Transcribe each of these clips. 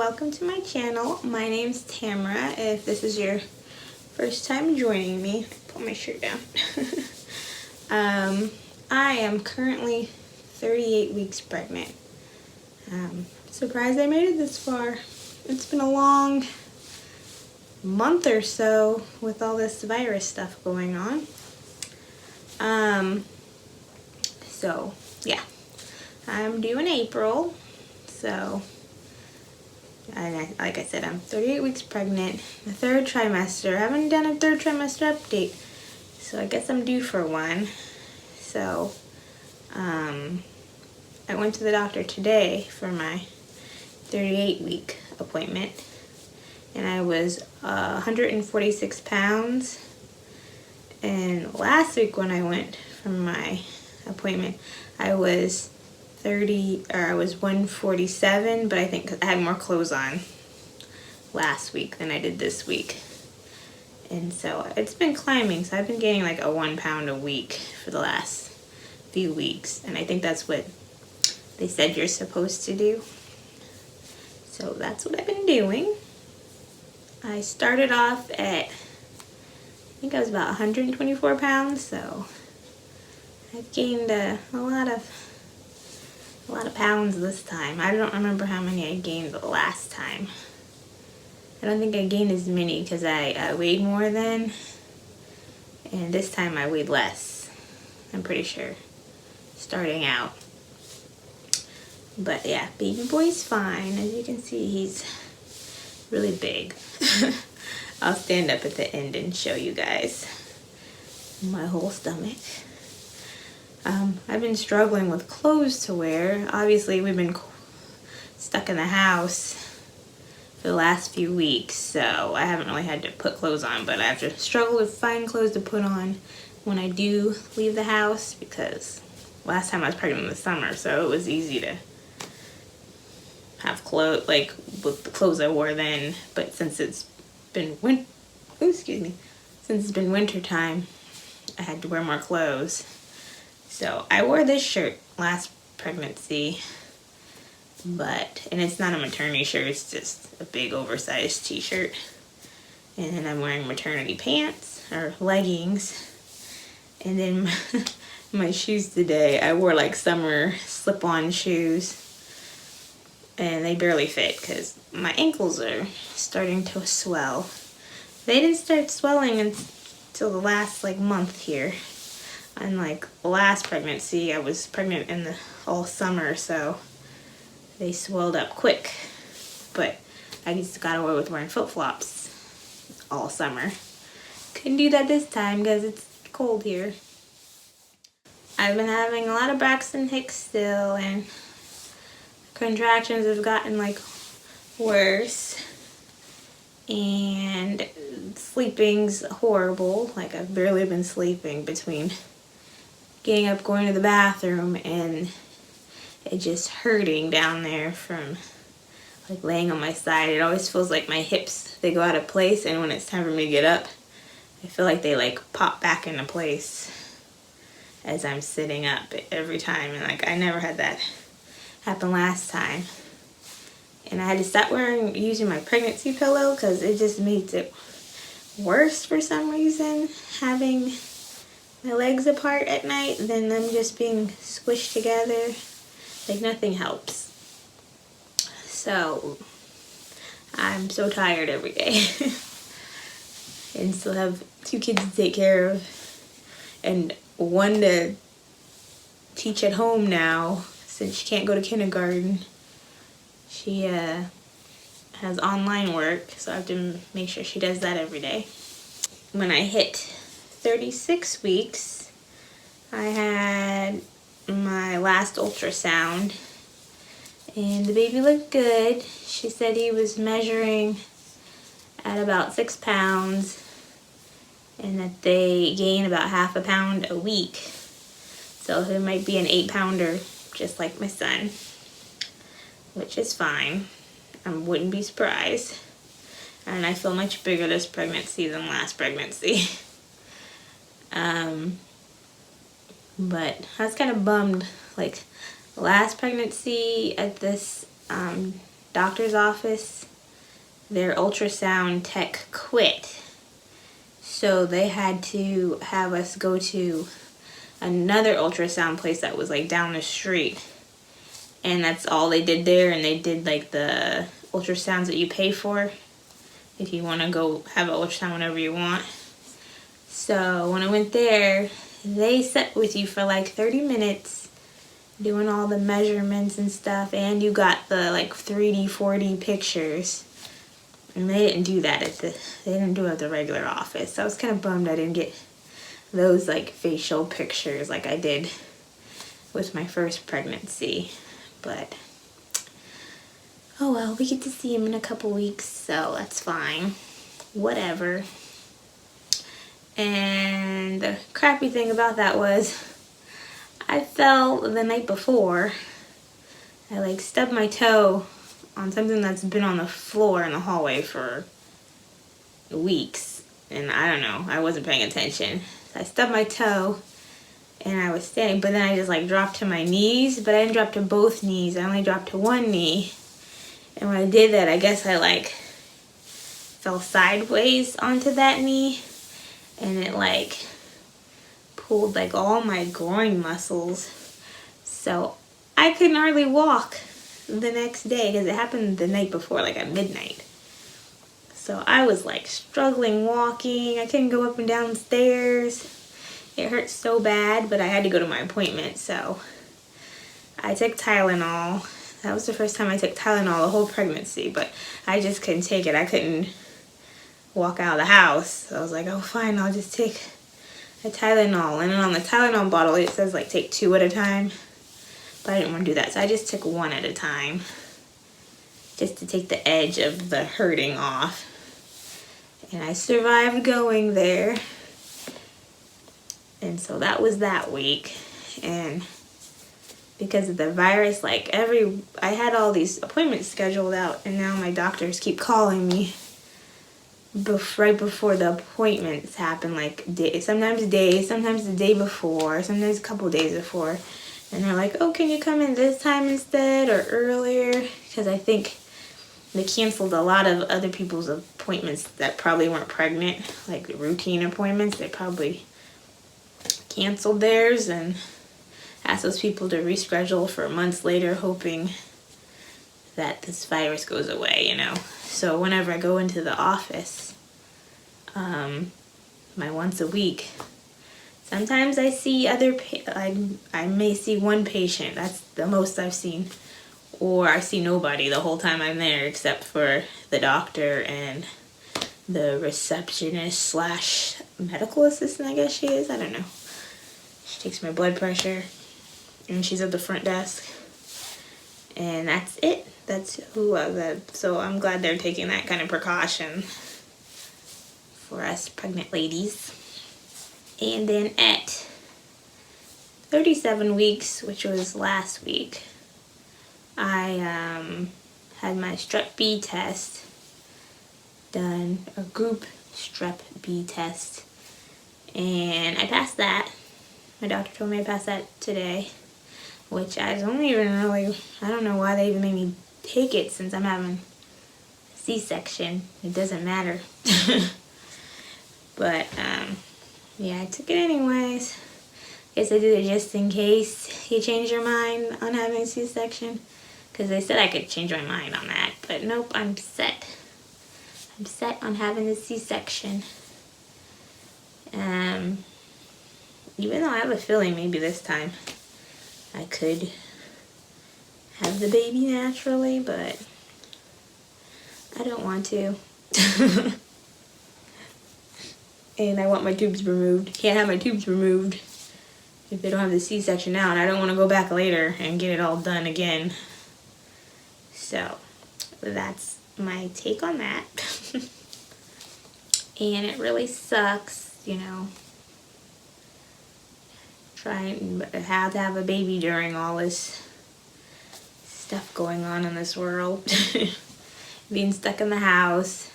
welcome to my channel. My name's Tamara. If this is your first time joining me, put my shirt down. I am currently 38 weeks pregnant. Surprised I made it this far. It's been a long month or so with all this virus stuff going on. So yeah, I'm due in April. So, like I said, I'm 38 weeks pregnant, the third trimester. I haven't done a third trimester update, so I guess I'm due for one. So, I went to the doctor today for my 38-week appointment, and I was 146 pounds. And last week when I went for my appointment, I was 147, but I think 'cause I had more clothes on last week than I did this week. And so it's been climbing, so I've been gaining like a 1 pound a week for the last few weeks, and I think that's what they said you're supposed to do. So that's what I've been doing. I started off at, I think I was about 124 pounds, so I've gained a lot of pounds this time. I don't remember how many I gained the last time. I don't think I gained as many because I weighed more then, and this time I weighed less, I'm pretty sure, starting out. But yeah, baby boy's fine. As you can see, he's really big. I'll stand up at the end and show you guys my whole stomach. I've been struggling with clothes to wear. Obviously, we've been stuck in the house for the last few weeks, so I haven't really had to put clothes on, but I have to struggle to find clothes to put on when I do leave the house, because last time I was pregnant in the summer, so it was easy to have clothes, like with the clothes I wore then, but since it's been winter time, I had to wear more clothes. So I wore this shirt last pregnancy, and it's not a maternity shirt, it's just a big oversized t-shirt. And then I'm wearing maternity pants, or leggings. And then my shoes today, I wore like summer slip-on shoes, and they barely fit because my ankles are starting to swell. They didn't start swelling until the last like month here. Unlike last pregnancy, I was pregnant in all summer, so they swelled up quick. But I just got away with wearing flip-flops all summer. Couldn't do that this time because it's cold here. I've been having a lot of Braxton Hicks still, and contractions have gotten like worse. And sleeping's horrible. Like, I've barely been sleeping between getting up, going to the bathroom, and it just hurting down there from like laying on my side. It always feels like my hips, they go out of place, and when it's time for me to get up, I feel like they like pop back into place as I'm sitting up every time. And like, I never had that happen last time. And I had to stop using my pregnancy pillow because it just makes it worse for some reason, having my legs apart at night than them just being squished together. Like, nothing helps. So I'm so tired every day. And still have 2 kids to take care of, and one to teach at home now since she can't go to kindergarten. She has online work, so I have to make sure she does that every day. When I hit 36 weeks, I had my last ultrasound, and the baby looked good. She said he was measuring at about 6 pounds, and that they gain about half a pound a week. So it might be an 8-pounder, just like my son, which is fine. I wouldn't be surprised. And I feel much bigger this pregnancy than last pregnancy. But I was kind of bummed. Like, last pregnancy at this doctor's office, their ultrasound tech quit. So they had to have us go to another ultrasound place that was like down the street. And that's all they did there. And they did like the ultrasounds that you pay for if you want to go have an ultrasound whenever you want. So when I went there, they sat with you for like 30 minutes doing all the measurements and stuff, and you got the like 3D, 4D pictures. And they didn't do that they didn't do it at the regular office. So I was kind of bummed I didn't get those like facial pictures like I did with my first pregnancy. But oh well, we get to see him in a couple weeks, so that's fine. Whatever. And the crappy thing about that was I fell the night before. I like stubbed my toe on something that's been on the floor in the hallway for weeks. And I don't know, I wasn't paying attention. So I stubbed my toe and I was standing, but then I just like dropped to my knees, but I didn't drop to both knees. I only dropped to one knee. And when I did that, I guess I like fell sideways onto that knee, and it like pulled like all my groin muscles. So I couldn't hardly walk the next day because it happened the night before, like at midnight. So I was like struggling walking. I couldn't go up and down stairs. It hurt so bad, but I had to go to my appointment, so I took Tylenol. That was the first time I took Tylenol the whole pregnancy, but I just couldn't take it. I couldn't walk out of the house. So I was like, oh fine, I'll just take a Tylenol. And then on the Tylenol bottle, it says like take 2 at a time. But I didn't want to do that, so I just took 1 at a time. Just to take the edge of the hurting off. And I survived going there. And so that was that week. And because of the virus, like I had all these appointments scheduled out, and now my doctors keep calling me right before the appointments happen, like sometimes the day before, sometimes a couple days before. And they're like, oh, can you come in this time instead or earlier? Because I think they canceled a lot of other people's appointments that probably weren't pregnant, like routine appointments. They probably canceled theirs and asked those people to reschedule for months later, hoping that this virus goes away, you know. So whenever I go into the office, my once a week, sometimes I see I may see one patient. That's the most I've seen. Or I see nobody the whole time I'm there except for the doctor and the receptionist slash medical assistant, I guess she is. I don't know. She takes my blood pressure and she's at the front desk. And that's it. That's who so I'm glad they're taking that kind of precaution for us pregnant ladies. And then at 37 weeks, which was last week, I had my Strep B test done, a group Strep B test, and I passed that. My doctor told me I passed that today, which I don't even really, I don't know why they even made me take it since I'm having a C-section. It doesn't matter. But, yeah, I took it anyways. Guess I did it just in case you change your mind on having a C-section. Because they said I could change my mind on that. But nope, I'm set. I'm set on having a C-section. Even though I have a feeling maybe this time I could have the baby naturally, but I don't want to. And I want my tubes removed. Can't have my tubes removed if they don't have the C-section now, and I don't want to go back later and get it all done again. So that's my take on that. And it really sucks, you know, trying to have a baby during all this stuff going on in this world. Being stuck in the house.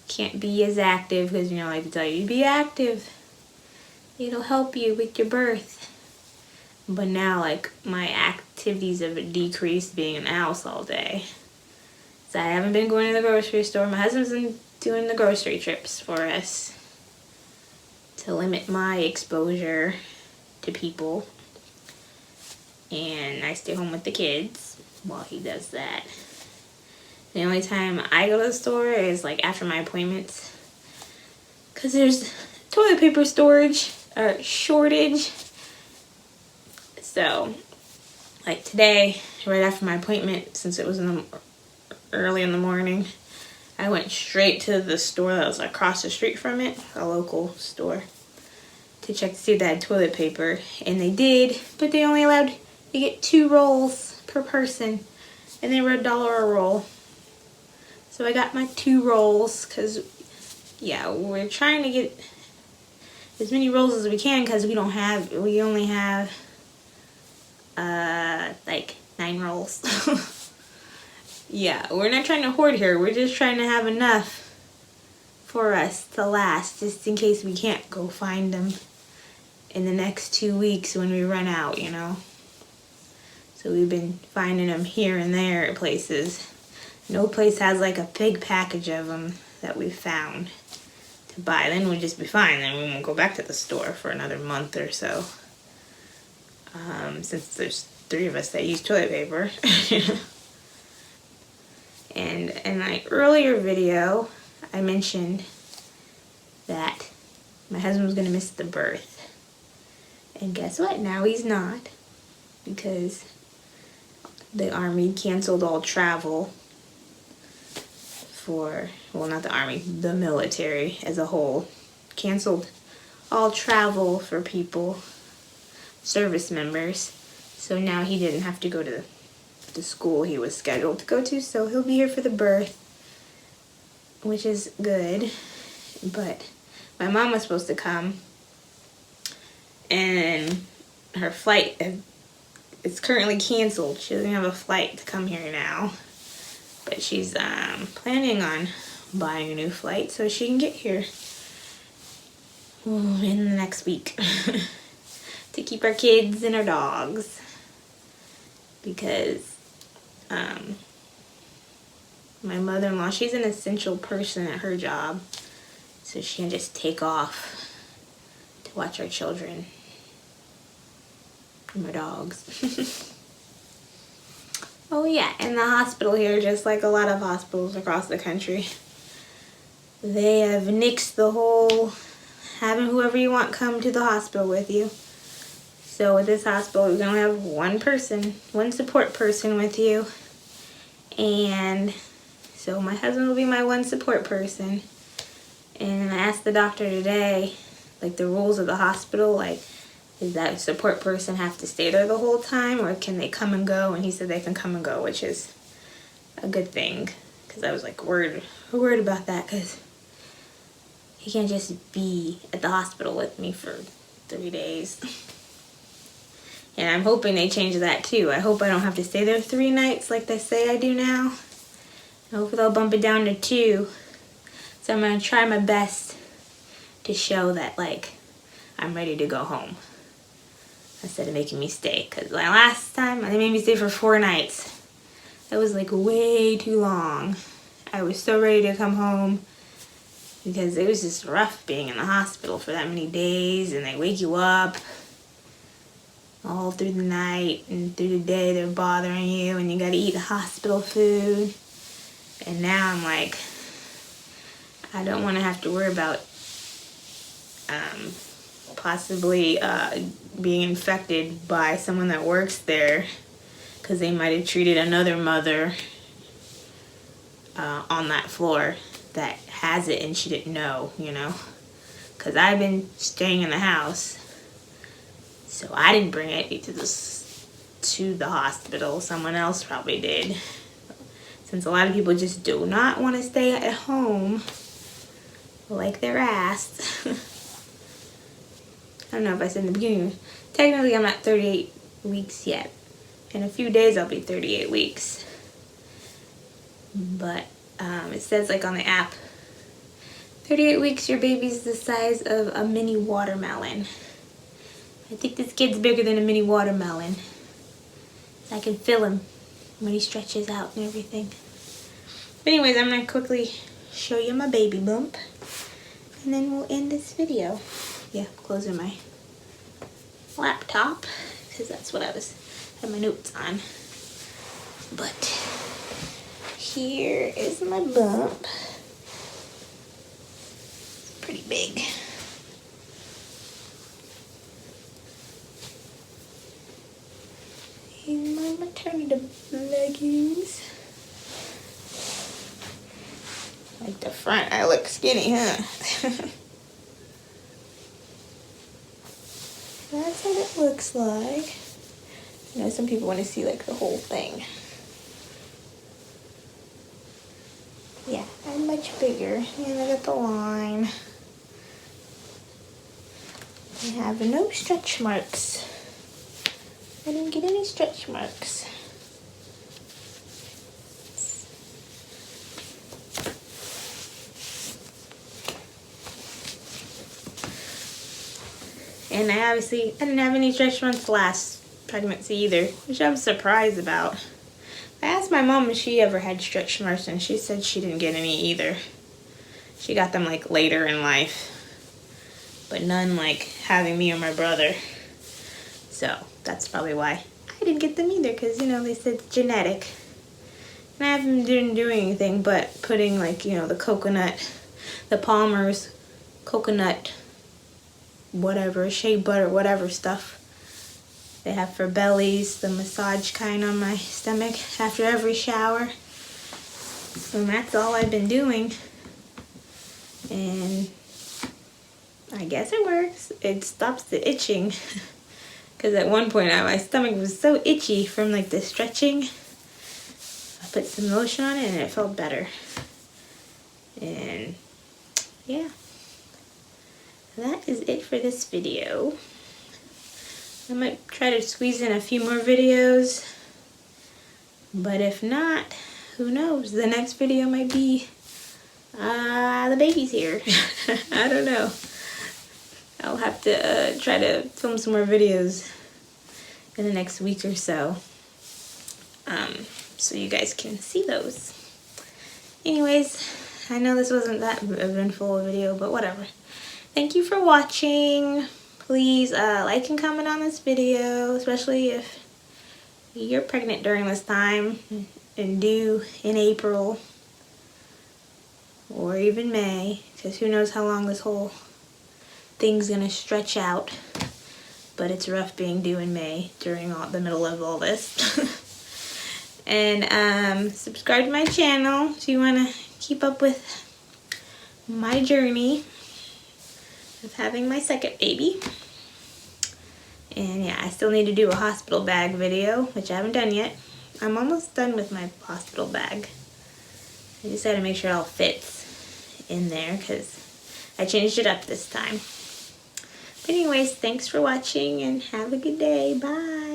Can't be as active because, you know, I like to tell you, be active. It'll help you with your birth. But now, like, my activities have decreased being in the house all day. So I haven't been going to the grocery store. My husband's been doing the grocery trips for us to limit my exposure to people. And I stay home with the kids while he does that. The only time I go to the store is like after my appointments, because there's toilet paper shortage. So like today, right after my appointment, since it was early in the morning, I went straight to the store that was across the street from it, a local store, to check to see if they had toilet paper. And they did, but they only allowed you get 2 rolls per person, and they were $1 a roll. So I got my 2 rolls, because yeah, we're trying to get as many rolls as we can, because we only have like 9 rolls. Yeah, we're not trying to hoard here. We're just trying to have enough for us to last, just in case we can't go find them in the next 2 weeks when we run out, you know. So we've been finding them here and there at places. No place has like a big package of them that we found to buy. Then we'll just be fine. Then we won't go back to the store for another month or so. Since there's 3 of us that use toilet paper. And in my earlier video, I mentioned that my husband was going to miss the birth. And guess what? Now he's not. Because the Army canceled all travel for, well, not the Army, the military as a whole. Canceled all travel for people, service members. So now he didn't have to go to the school he was scheduled to go to, so he'll be here for the birth, which is good. But my mom was supposed to come, and her flight is currently canceled. She doesn't have a flight to come here now, but she's planning on buying a new flight so she can get here in the next week to keep our kids and our dogs, because my mother-in-law, she's an essential person at her job, so she can just take off to watch our children and my dogs. Oh yeah, and the hospital here, just like a lot of hospitals across the country, they have nixed the whole having whoever you want come to the hospital with you. So with this hospital, you're gonna have one support person with you. And so my husband will be my one support person. And I asked the doctor today, like the rules of the hospital, like, does that support person have to stay there the whole time, or can they come and go? And he said they can come and go, which is a good thing, because I was like worried about that, because he can't just be at the hospital with me for 3 days. And I'm hoping they change that too. I hope I don't have to stay there 3 nights like they say I do now. I hope they'll bump it down to 2. So I'm going to try my best to show that, like, I'm ready to go home, instead of making me stay. Because my last time, they made me stay for 4 nights. That was like way too long. I was so ready to come home, because it was just rough being in the hospital for that many days, and they wake you up all through the night, and through the day they're bothering you, and you gotta eat hospital food. And now I'm like, I don't want to have to worry about possibly being infected by someone that works there, because they might have treated another mother on that floor that has it and she didn't know, you know, because I've been staying in the house, so I didn't bring it to the hospital. Someone else probably did, since a lot of people just do not want to stay at home like they're asked. I don't know if I said in the beginning, technically I'm not 38 weeks yet. In a few days I'll be 38 weeks. But it says, like, on the app, 38 weeks, your baby's the size of a mini watermelon. I think this kid's bigger than a mini watermelon. I can feel him when he stretches out and everything. But anyways, I'm gonna quickly show you my baby bump, and then we'll end this video. Yeah, closing my laptop because that's what I had my notes on. But here is my bump. It's pretty big. In my maternity leggings. Like the front, I look skinny, huh? That's what it looks like. You know, some people want to see like the whole thing. Yeah, I'm much bigger. And I got the line. I have no stretch marks. I didn't get any stretch marks. And I didn't have any stretch marks last pregnancy either, which I'm surprised about. I asked my mom if she ever had stretch marks, and she said she didn't get any either. She got them like later in life, but none like having me or my brother. So that's probably why I didn't get them either, because, you know, they said it's genetic. And I haven't been doing anything but putting, like, you know, the coconut, the Palmer's coconut, whatever, shea butter, whatever stuff they have for bellies, the massage kind on my stomach after every shower. And that's all I've been doing. And I guess it works. It stops the itching. Because at one point my stomach was so itchy from like the stretching. I put some lotion on it and it felt better. And yeah, that is it for this video. I might try to squeeze in a few more videos, but if not, who knows? The next video might be the baby's here. I don't know. I'll have to try to film some more videos in the next week or so, so you guys can see those. Anyways, I know this wasn't that eventful a video, but whatever. Thank you for watching. Please like and comment on this video, especially if you're pregnant during this time and due in April or even May, because who knows how long this whole thing's gonna stretch out. But it's rough being due in May during the middle of all this. And subscribe to my channel if you want to keep up with my journey of having my second baby. And yeah, I still need to do a hospital bag video, which I haven't done yet. I'm almost done with my hospital bag. I just had to make sure it all fits in there because I changed it up this time. But anyways, thanks for watching and have a good day. Bye.